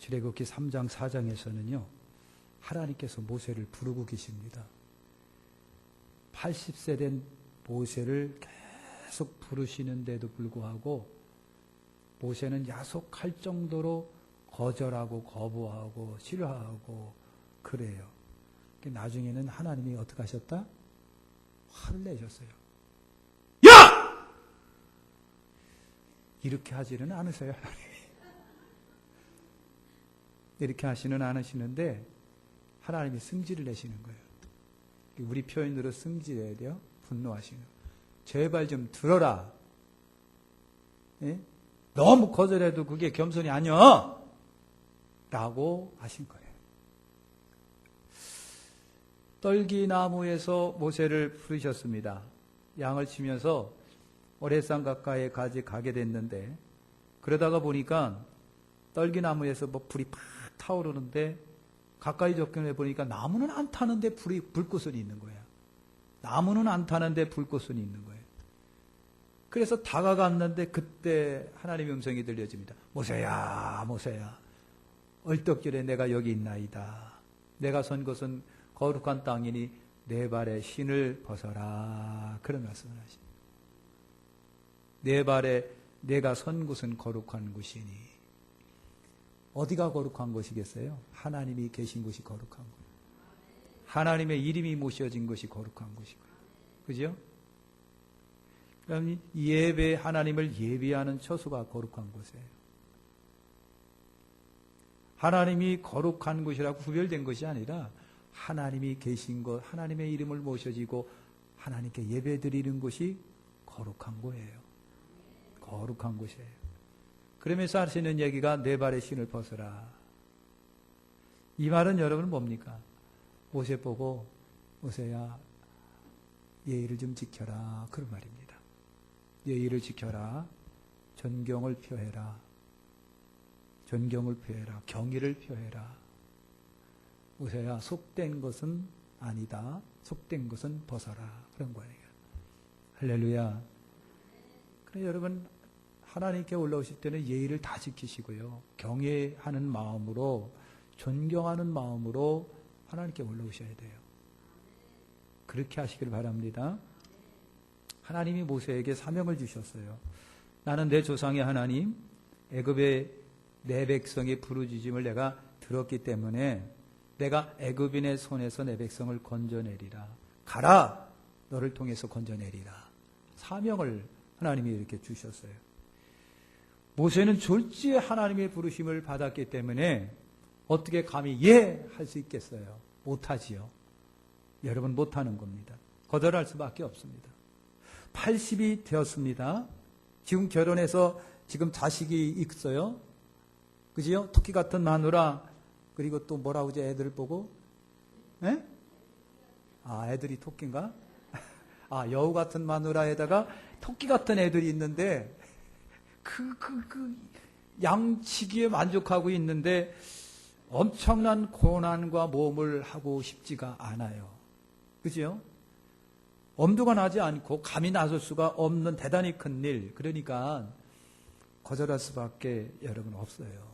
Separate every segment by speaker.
Speaker 1: 출애굽기 3장 4장에서는요. 하나님께서 모세를 부르고 계십니다. 80세 된 모세를 계속 부르시는데도 불구하고 모세는 야속할 정도로 거절하고 거부하고 싫어하고 그래요. 나중에는 하나님이 어떻게 하셨다? 화를 내셨어요. 야! 이렇게 하지는 않으세요, 하나님이. 이렇게 하시는 않으시는데 하나님이 승질을 내시는 거예요. 우리 표현으로 승질해야 돼요. 분노하시는. 제발 좀 들어라. 예? 너무 거절해도 그게 겸손이 아니야. 라고 하신 거예요. 떨기나무에서 모세를 부르셨습니다. 양을 치면서 오레산 가까이에 가게 됐는데 그러다가 보니까 떨기나무에서 뭐 불이 팍 타오르는데 가까이 접근해 보니까 나무는 안 타는데 불꽃은 있는 거야. 나무는 안 타는데 불꽃은 있는 거예요. 그래서 다가갔는데 그때 하나님의 음성이 들려집니다. 모세야, 모세야. 얼떨결에 내가 여기 있나이다. 내가 선 곳은 거룩한 땅이니 내 발에 신을 벗어라. 그런 말씀을 하십니다. 내 발에 내가 선 곳은 거룩한 곳이니. 어디가 거룩한 곳이겠어요? 하나님이 계신 곳이 거룩한 곳. 하나님의 이름이 모셔진 것이 거룩한 곳이고요. 그죠? 그럼 예배, 하나님을 예배하는 처소가 거룩한 곳이에요. 하나님이 거룩한 곳이라고 구별된 것이 아니라 하나님이 계신 곳, 하나님의 이름을 모셔지고 하나님께 예배 드리는 곳이 거룩한 곳이에요. 거룩한 곳이에요. 그러면서 하시는 얘기가 내 발에 신을 벗어라. 이 말은 여러분 뭡니까? 모세 보고 모세야 예의를 좀 지켜라. 그런 말입니다. 예의를 지켜라. 존경을 표해라. 존경을 표해라. 경의를 표해라. 모세야 속된 것은 아니다. 속된 것은 벗어라. 그런 거예요. 할렐루야. 그래 여러분 하나님께 올라오실 때는 예의를 다 지키시고요. 경외하는 마음으로 존경하는 마음으로 하나님께 올라오셔야 돼요. 그렇게 하시길 바랍니다. 하나님이 모세에게 사명을 주셨어요. 나는 내 조상의 하나님 애굽의 내 백성의 부르짖음을 내가 들었기 때문에 내가 애굽인의 손에서 내 백성을 건져내리라. 가라! 너를 통해서 건져내리라. 사명을 하나님이 이렇게 주셨어요. 모세는 졸지에 하나님의 부르심을 받았기 때문에 어떻게 감히 예! 할 수 있겠어요? 못하지요. 여러분 못하는 겁니다. 거절할 수밖에 없습니다. 80이 되었습니다. 지금 결혼해서 지금 자식이 있어요. 그지요? 토끼 같은 마누라 그리고 또 뭐라고 하죠? 애들 보고? 예? 아 애들이 토끼인가? 아 여우 같은 마누라에다가 토끼 같은 애들이 있는데 그 양치기에 만족하고 있는데 엄청난 고난과 모험을 하고 싶지가 않아요. 그죠? 엄두가 나지 않고 감히 나설 수가 없는 대단히 큰 일. 그러니까 거절할 수밖에 여러분 없어요.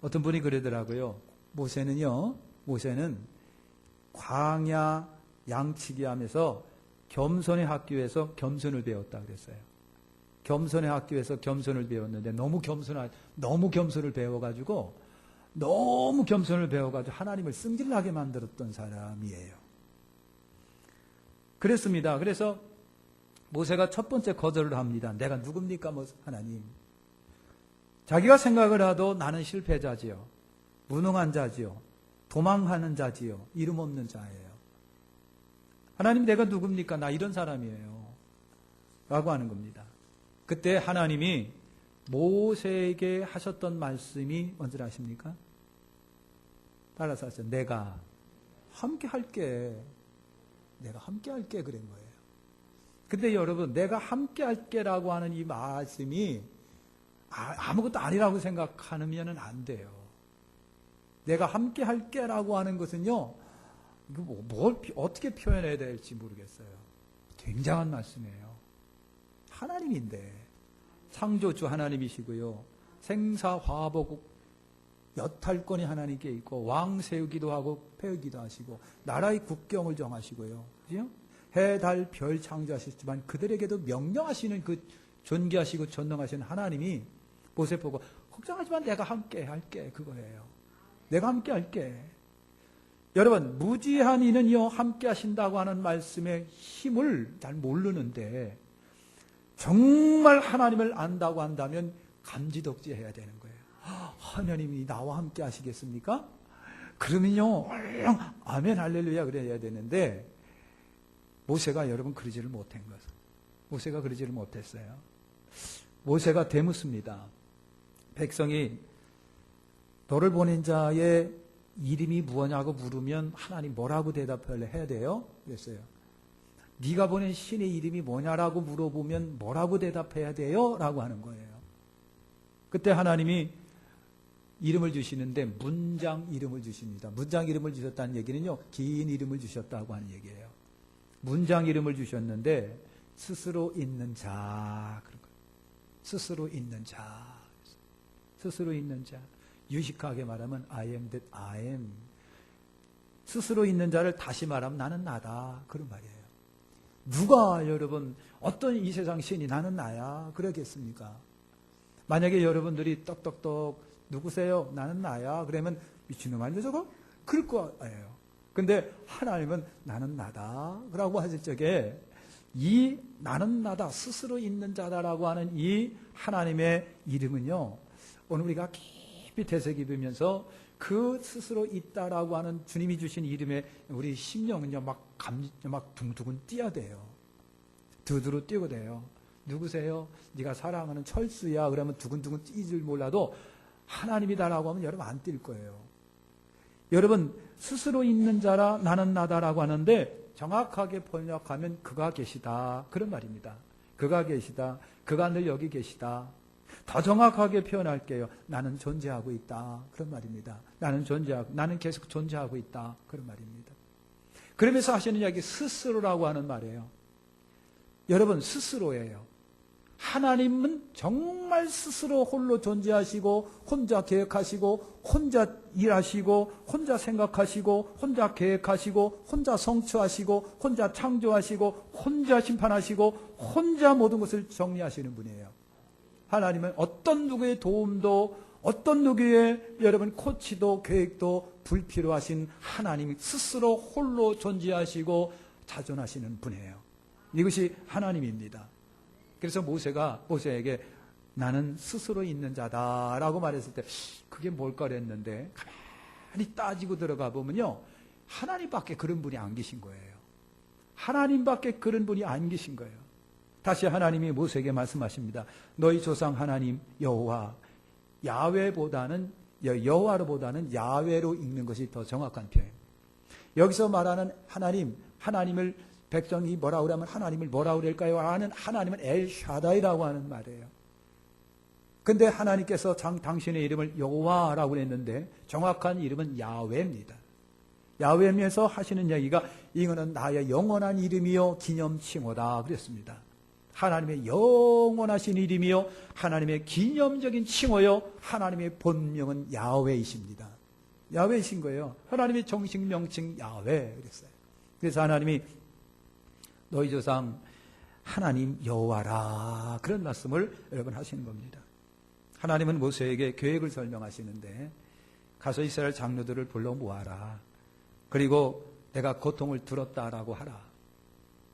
Speaker 1: 어떤 분이 그러더라고요. 모세는 광야 양치기 하면서 겸손의 학교에서 겸손을 배웠다 그랬어요. 겸손의 학교에서 겸손을 배웠는데 너무 겸손을 배워가지고 하나님을 승질나게 만들었던 사람이에요. 그랬습니다. 그래서 모세가 첫 번째 거절을 합니다. 내가 누굽니까 하나님. 자기가 생각을 해도 나는 실패자지요. 무능한 자지요. 도망하는 자지요. 이름 없는 자예요. 하나님 내가 누굽니까? 나 이런 사람이에요. 라고 하는 겁니다. 그때 하나님이 모세에게 하셨던 말씀이 뭔지 아십니까? 따라서 하셨죠. 내가 함께 할게. 내가 함께 할게 그런 거예요. 근데 여러분 내가 함께 할게라고 하는 이 말씀이 아무것도 아니라고 생각하면 안 돼요. 내가 함께 할게라고 하는 것은요. 뭘 어떻게 표현해야 될지 모르겠어요. 굉장한 말씀이에요. 하나님인데 창조주 하나님이시고요. 생사화복 여탈권이 하나님께 있고 왕 세우기도 하고 폐하기도 하시고 나라의 국경을 정하시고요. 그죠? 해, 달, 별 창조하셨지만 그들에게도 명령하시는 그 존귀하시고 전능하신 하나님이 모세 보고 걱정하지만 내가 함께 할게 그거예요. 내가 함께 할게. 여러분 무지한 이는요 함께 하신다고 하는 말씀의 힘을 잘 모르는데 정말 하나님을 안다고 한다면 감지덕지해야 되는 거예요. 하나님이 나와 함께 하시겠습니까? 그러면요 얼른 아멘 할렐루야 그래야 되는데 모세가 여러분 그러지를 못한 거죠. 모세가 그러지를 못했어요. 모세가 되묻습니다. 백성이 너를 보낸 자의 이름이 무엇냐고 물으면 하나님 뭐라고 대답을 해야 돼요? 그랬어요. 네가 보낸 신의 이름이 뭐냐라고 물어보면 뭐라고 대답해야 돼요? 라고 하는 거예요. 그때 하나님이 이름을 주시는데 문장 이름을 주십니다. 문장 이름을 주셨다는 얘기는요. 긴 이름을 주셨다고 하는 얘기예요. 문장 이름을 주셨는데 스스로 있는 자. 스스로 있는 자. 스스로 있는 자. 유식하게 말하면 I am that I am. 스스로 있는 자를 다시 말하면 나는 나다. 그런 말이에요. 누가 여러분 어떤 이 세상 신이 나는 나야 그러겠습니까? 만약에 여러분들이 떡떡떡 누구세요? 나는 나야. 그러면 미친놈 아니야 저거? 그럴 거예요. 근데 하나님은 나는 나다. 라고 하실 적에 이 나는 나다 스스로 있는 자다라고 하는 이 하나님의 이름은요. 오늘 우리가 깊이 되새기면서 그 스스로 있다라고 하는 주님이 주신 이름에 우리 심령은요 막 둥둥은 뛰어야 돼요. 두두루 뛰고 돼요. 누구세요? 네가 사랑하는 철수야. 그러면 두근두근 뛰 줄 몰라도 하나님이다라고 하면 여러분 안 뛸 거예요. 여러분 스스로 있는 자라 나는 나다라고 하는데 정확하게 번역하면 그가 계시다. 그런 말입니다. 그가 계시다. 그가 늘 여기 계시다. 더 정확하게 표현할게요. 나는 존재하고 있다. 그런 말입니다. 나는 계속 존재하고 있다. 그런 말입니다. 그러면서 하시는 이야기 스스로라고 하는 말이에요. 여러분 스스로예요. 하나님은 정말 스스로 홀로 존재하시고 혼자 계획하시고 혼자 일하시고 혼자 생각하시고 혼자 계획하시고 혼자 성취하시고 혼자 창조하시고 혼자 심판하시고 혼자 모든 것을 정리하시는 분이에요. 하나님은 어떤 누구의 도움도 어떤 누구의 여러분 코치도 계획도 불필요하신 하나님 스스로 홀로 존재하시고 자존하시는 분이에요. 이것이 하나님입니다. 그래서 모세가 모세에게 나는 스스로 있는 자다라고 말했을 때 그게 뭘까 그랬는데 가만히 따지고 들어가 보면요. 하나님밖에 그런 분이 안 계신 거예요. 하나님밖에 그런 분이 안 계신 거예요. 다시 하나님이 모세에게 말씀하십니다. 너희 조상 하나님 여호와 야훼보다는 여호와로보다는 야훼로 읽는 것이 더 정확한 표현. 여기서 말하는 하나님을 백성이 뭐라고 그러면 하나님을 뭐라고 그럴까요? 하는 하나님은 엘샤다이라고 하는 말이에요. 근데 하나님께서 당신의 이름을 여호와라고 했는데 정확한 이름은 야훼입니다. 야훼면서 하시는 얘기가 이거는 나의 영원한 이름이요 기념칭호다 그랬습니다. 하나님의 영원하신 이름이요 하나님의 기념적인 칭호요 하나님의 본명은 야훼이십니다. 야훼이신 거예요. 하나님의 정식 명칭 야훼 그랬어요. 그래서 하나님이 너희 조상 하나님 여호와라 그런 말씀을 여러분 하시는 겁니다. 하나님은 모세에게 계획을 설명하시는데 가서 이스라엘 장로들을 불러 모아라. 그리고 내가 고통을 들었다라고 하라.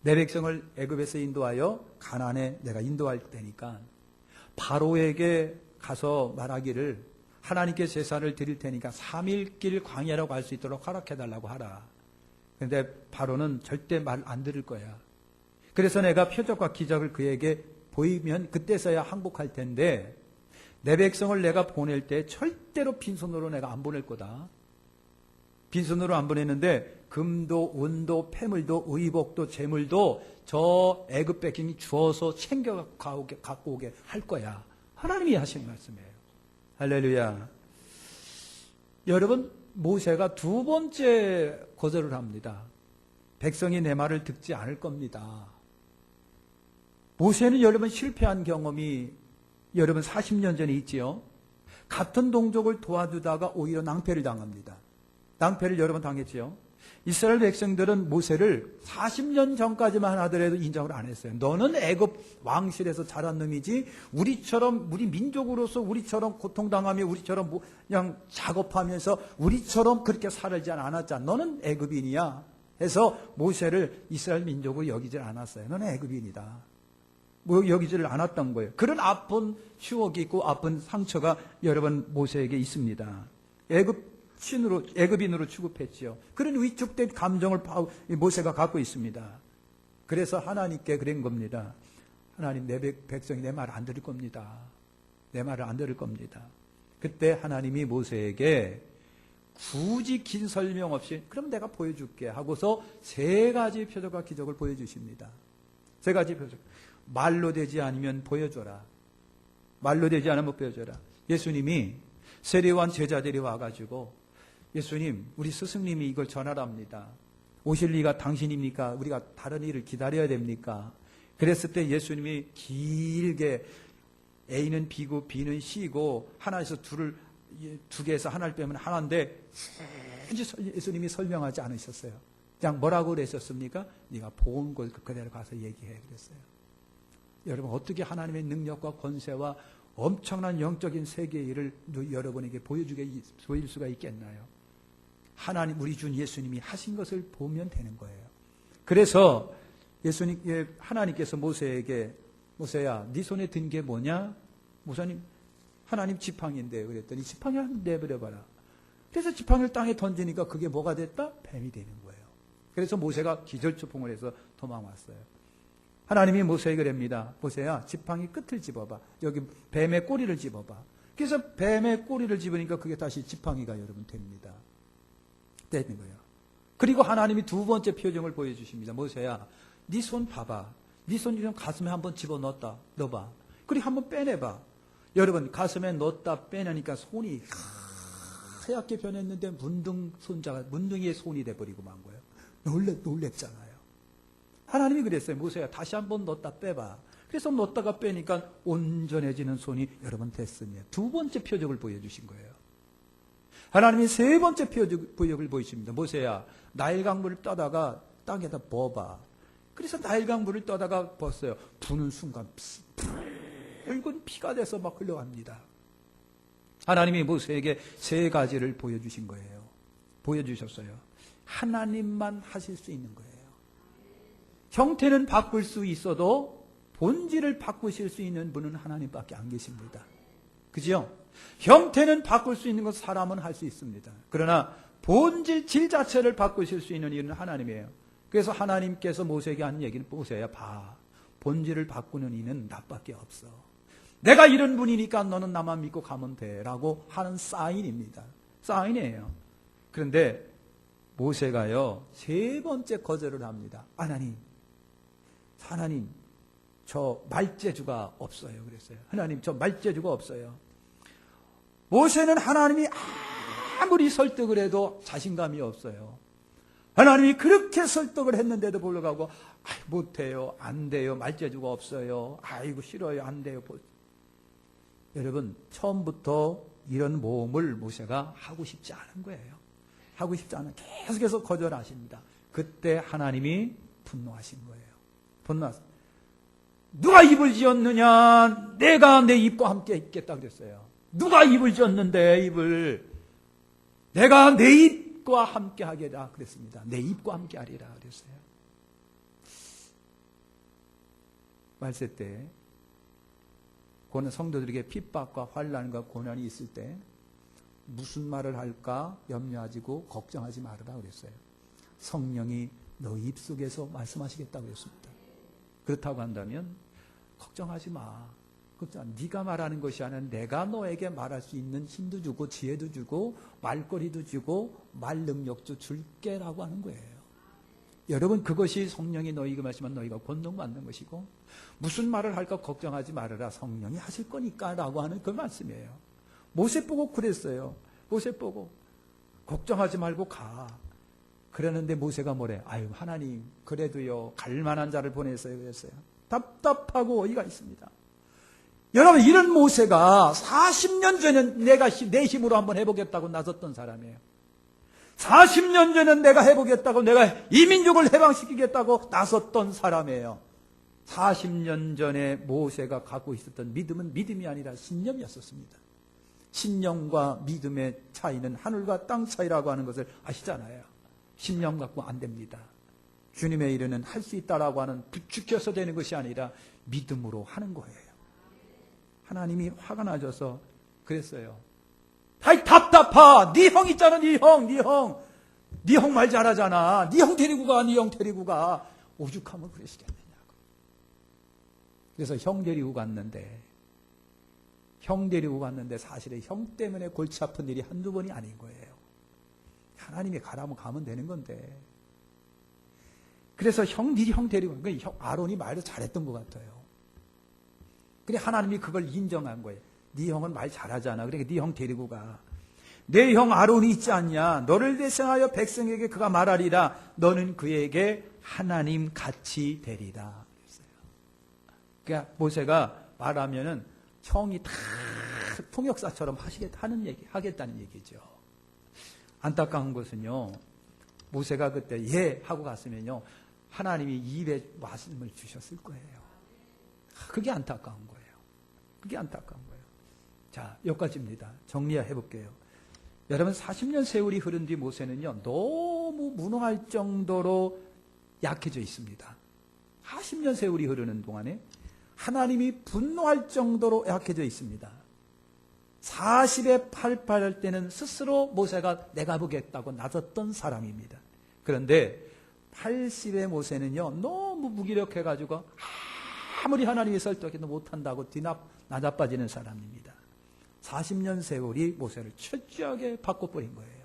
Speaker 1: 내 백성을 애굽에서 인도하여 가나안에 내가 인도할 테니까 바로에게 가서 말하기를 하나님께 제사를 드릴 테니까 3일길 광야라고 할 수 있도록 허락해달라고 하라. 그런데 바로는 절대 말 안 들을 거야. 그래서 내가 표적과 기적을 그에게 보이면 그때서야 항복할 텐데 내 백성을 내가 보낼 때 절대로 빈손으로 내가 안 보낼 거다. 빈손으로 안 보내는데 금도 은도 폐물도 의복도 재물도 저 애굽 백성이 주어서 챙겨 갖고 오게 할 거야. 하나님이 하신 말씀이에요. 할렐루야. 여러분 모세가 두 번째 거절을 합니다. 백성이 내 말을 듣지 않을 겁니다. 모세는 여러분 실패한 경험이 여러분 40년 전에 있지요. 같은 동족을 도와주다가 오히려 낭패를 당합니다. 낭패를 여러 번 당했지요. 이스라엘 백성들은 모세를 40년 전까지만 하더라도 인정을 안 했어요. 너는 애굽 왕실에서 자란 놈이지 우리처럼 우리 민족으로서 우리처럼 고통당하며 우리처럼 그냥 작업하면서 우리처럼 그렇게 살지 않았잖아. 너는 애굽인이야. 해서 모세를 이스라엘 민족으로 여기질 않았어요. 너는 애굽인이다. 뭐 여기지를 않았던 거예요. 그런 아픈 추억이 있고 아픈 상처가 여러분 모세에게 있습니다. 애굽인으로 취급했지요. 그런 위축된 감정을 모세가 갖고 있습니다. 그래서 하나님께 그런 겁니다. 하나님, 내 백성이 내 말 안 들을 겁니다. 내 말을 안 들을 겁니다. 그때 하나님이 모세에게 굳이 긴 설명 없이 그럼 내가 보여줄게 하고서 3가지 표적과 기적을 보여주십니다. 3가지 표적. 말로 되지 않으면 보여줘라. 말로 되지 않으면 보여줘라. 예수님이 세례요한 제자들이 와가지고 예수님, 우리 스승님이 이걸 전하랍니다. 오실 리가 당신입니까? 우리가 다른 일을 기다려야 됩니까? 그랬을 때 예수님이 길게 A는 B고 B는 C고 하나에서 두 개에서 하나를 빼면 하나인데 예수님이 설명하지 않으셨어요. 그냥 뭐라고 그러셨습니까? 네가 본 곳 그대로 가서 얘기해 그랬어요. 여러분, 어떻게 하나님의 능력과 권세와 엄청난 영적인 세계의 일을 여러분에게 보일 수가 있겠나요? 하나님, 우리 주 예수님이 하신 것을 보면 되는 거예요. 그래서 하나님께서 모세에게 모세야, 네 손에 든 게 뭐냐? 모세님, 하나님 지팡이인데 그랬더니 지팡이 한번 내버려봐라. 그래서 지팡이를 땅에 던지니까 그게 뭐가 됐다? 뱀이 되는 거예요. 그래서 모세가 기절초풍을 해서 도망왔어요. 하나님이 모세에게 그럽니다. 모세야, 지팡이 끝을 집어봐. 여기 뱀의 꼬리를 집어봐. 그래서 뱀의 꼬리를 집으니까 그게 다시 지팡이가 여러분 됩니다. 되는 거예요. 그리고 하나님이 2번째 표정을 보여주십니다. 모세야, 네 손 봐봐. 네 손 좀 가슴에 한번 집어넣었다. 넣어봐. 그리고 한번 빼내봐. 여러분, 가슴에 넣었다 빼내니까 손이 하얗게 변했는데 문둥이의 손이 돼버리고 만 거예요. 놀랬잖아요. 하나님이 그랬어요. 모세야, 다시 한번 넣었다 빼봐. 그래서 넣었다가 빼니까 온전해지는 손이 여러분 됐습니다. 2번째 표적을 보여주신 거예요. 하나님이 3번째 표적을 보이십니다. 모세야, 나일강물을 떠다가 땅에다 부어봐. 그래서 나일강물을 떠다가 부었어요. 부는 순간 붉은 피가 돼서 막 흘러갑니다. 하나님이 모세에게 3가지를 보여주신 거예요. 보여주셨어요. 하나님만 하실 수 있는 거예요. 형태는 바꿀 수 있어도 본질을 바꾸실 수 있는 분은 하나님밖에 안 계십니다. 그죠? 형태는 바꿀 수 있는 것 사람은 할 수 있습니다. 그러나 본질, 질 자체를 바꾸실 수 있는 일은 하나님이에요. 그래서 하나님께서 모세에게 한 얘기는 모세야 봐. 본질을 바꾸는 이는 나밖에 없어. 내가 이런 분이니까 너는 나만 믿고 가면 돼. 라고 하는 사인입니다. 사인이에요. 그런데 모세가요, 3번째 거절을 합니다. 하나님, 저 말재주가 없어요. 그랬어요. 하나님, 저 말재주가 없어요. 모세는 하나님이 아무리 설득을 해도 자신감이 없어요. 하나님이 그렇게 설득을 했는데도 불구하고 못해요, 안 돼요, 말재주가 없어요, 아이고 싫어요, 안 돼요. 여러분, 처음부터 이런 모험을 모세가 하고 싶지 않은 거예요. 하고 싶지 않은, 계속해서 거절하십니다. 그때 하나님이 분노하신 거예요. 분노하셨어요. 누가 입을 지었느냐? 내가 내 입과 함께 있겠다 그랬어요. 누가 입을 지었는데 입을? 내가 내 입과 함께 하겠다 그랬습니다. 내 입과 함께 하리라 그랬어요. 말세 때 성도들에게 핍박과 환난과 고난이 있을 때 무슨 말을 할까 염려하지고 걱정하지 말아라 그랬어요. 성령이 너 입속에서 말씀하시겠다고 그랬습니다. 그렇다고 한다면 걱정하지 마. 네가 말하는 것이 아니라 내가 너에게 말할 수 있는 힘도 주고 지혜도 주고 말거리도 주고 말 능력도 줄게라고 하는 거예요. 여러분, 그것이 성령이 너희에게 말씀하면 너희가 권능받는 것이고 무슨 말을 할까 걱정하지 말아라. 성령이 하실 거니까 라고 하는 그 말씀이에요. 모세 보고 그랬어요. 모세 보고 걱정하지 말고 가. 그러는데 모세가 뭐래? 아유, 하나님, 그래도요, 갈 만한 자를 보내세요. 그랬어요. 답답하고 어이가 있습니다. 여러분, 이런 모세가 40년 전에 내가 내 힘으로 한번 해보겠다고 나섰던 사람이에요. 40년 전에 내가 해보겠다고, 내가 이 민족을 해방시키겠다고 나섰던 사람이에요. 40년 전에 모세가 갖고 있었던 믿음은 믿음이 아니라 신념이었었습니다. 신념과 믿음의 차이는 하늘과 땅 차이라고 하는 것을 아시잖아요. 신념 갖고 안 됩니다. 주님의 일은 할 수 있다라고 하는 부추겨서 되는 것이 아니라 믿음으로 하는 거예요. 하나님이 화가 나셔서 그랬어요. 아이, 답답하. 네 형 있잖아, 네 형 말 잘하잖아. 네 형 데리고 가. 오죽하면 그러시겠느냐고. 그래서 형 데리고 갔는데 사실은 형 때문에 골치 아픈 일이 한두 번이 아닌 거예요. 하나님이 가라면 가면 되는 건데. 그래서 네 형 데리고 간 거예요. 아론이 말도 잘했던 것 같아요. 그래, 하나님이 그걸 인정한 거예요. 네 형은 말 잘하잖아. 그러니까 네 형 데리고 가. 내 형 아론이 있지 않냐. 너를 대신하여 백성에게 그가 말하리라. 너는 그에게 하나님 같이 되리라. 그러니까 모세가 말하면은 형이 다 통역사처럼 하겠다는 얘기죠. 안타까운 것은요, 모세가 그때 예 하고 갔으면요, 하나님이 입에 말씀을 주셨을 거예요. 그게 안타까운 거예요. 자, 여기까지입니다. 정리해 볼게요. 여러분, 40년 세월이 흐른 뒤 모세는요, 너무 무능할 정도로 약해져 있습니다. 40년 세월이 흐르는 동안에 하나님이 분노할 정도로 약해져 있습니다. 40에 88할 때는 스스로 모세가 내가 보겠다고 나섰던 사람입니다. 그런데 80의 모세는요, 너무 무기력해가지고 아무리 하나님이 설득해도 못한다고 나자빠지는 사람입니다. 40년 세월이 모세를 철저하게 바꿔버린 거예요.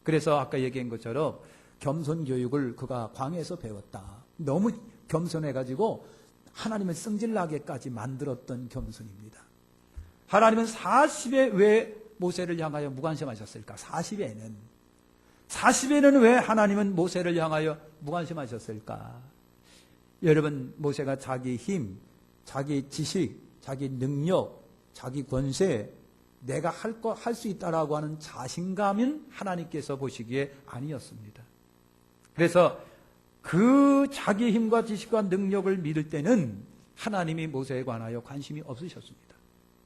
Speaker 1: 그래서 아까 얘기한 것처럼 겸손 교육을 그가 광야에서 배웠다. 너무 겸손해가지고 하나님을 승질나게까지 만들었던 겸손입니다. 하나님은 40에 왜 모세를 향하여 무관심하셨을까? 40에는 왜 하나님은 모세를 향하여 무관심하셨을까? 여러분, 모세가 자기 힘, 자기 지식, 자기 능력, 자기 권세, 내가 할 수 있다라고 하는 자신감은 하나님께서 보시기에 아니었습니다. 그래서 그 자기 힘과 지식과 능력을 믿을 때는 하나님이 모세에 관하여 관심이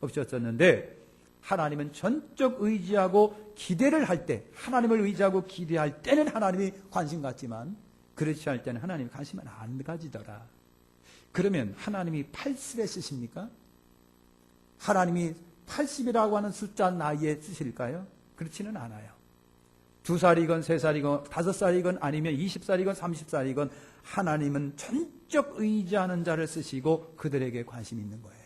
Speaker 1: 없으셨는데 하나님은 전적 의지하고 기대를 할 때, 하나님을 의지하고 기대할 때는 하나님이 관심 갖지만 그렇지 않을 때는 하나님이 관심을 안 가지더라. 그러면 하나님이 80에 쓰십니까? 하나님이 80이라고 하는 숫자 나이에 쓰실까요? 그렇지는 않아요. 2살이건 3살이건 5살이건 아니면 20살이건 30살이건 하나님은 전적 의지하는 자를 쓰시고 그들에게 관심이 있는 거예요.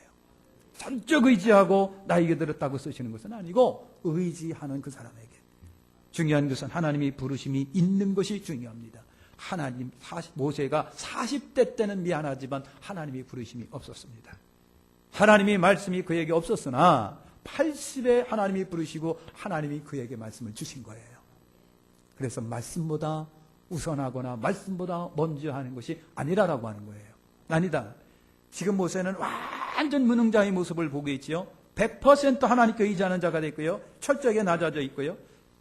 Speaker 1: 전적 의지하고 나에게 들었다고 쓰시는 것은 아니고 의지하는 그 사람에게. 중요한 것은 하나님이 부르심이 있는 것이 중요합니다. 모세가 40대 때는 미안하지만 하나님이 부르심이 없었습니다. 하나님이 말씀이 그에게 없었으나 80에 하나님이 부르시고 하나님이 그에게 말씀을 주신 거예요. 그래서 말씀보다 우선하거나 말씀보다 먼저 하는 것이 아니라라고 하는 거예요. 아니다. 지금 모세는 완전 무능자의 모습을 보고 있지요. 100% 하나님께 의지하는 자가 됐고요. 철저하게 낮아져 있고요.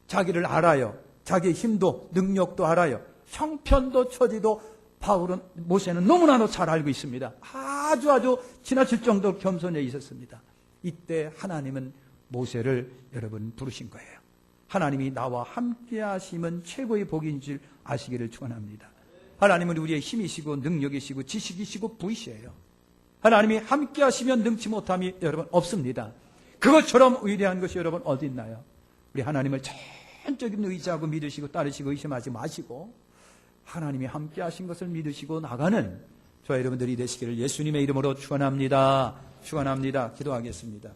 Speaker 1: 자기를 알아요. 자기의 힘도 능력도 알아요. 형편도 처지도 모세는 너무나도 잘 알고 있습니다. 아주 지나칠 정도로 겸손해 있었습니다. 이때 하나님은 모세를 여러분 부르신 거예요. 하나님이 나와 함께 하심은 최고의 복인 줄 아시기를 축원합니다. 하나님은 우리의 힘이시고 능력이시고 지식이시고 부이시에요. 하나님이 함께 하시면 능치 못함이 여러분 없습니다. 그것처럼 위대한 것이 여러분 어디 있나요? 우리 하나님을 전적인 의지하고 믿으시고 따르시고 의심하지 마시고 하나님이 함께 하신 것을 믿으시고 나가는 저와 여러분들이 되시기를 예수님의 이름으로 축원합니다. 축원합니다. 기도하겠습니다.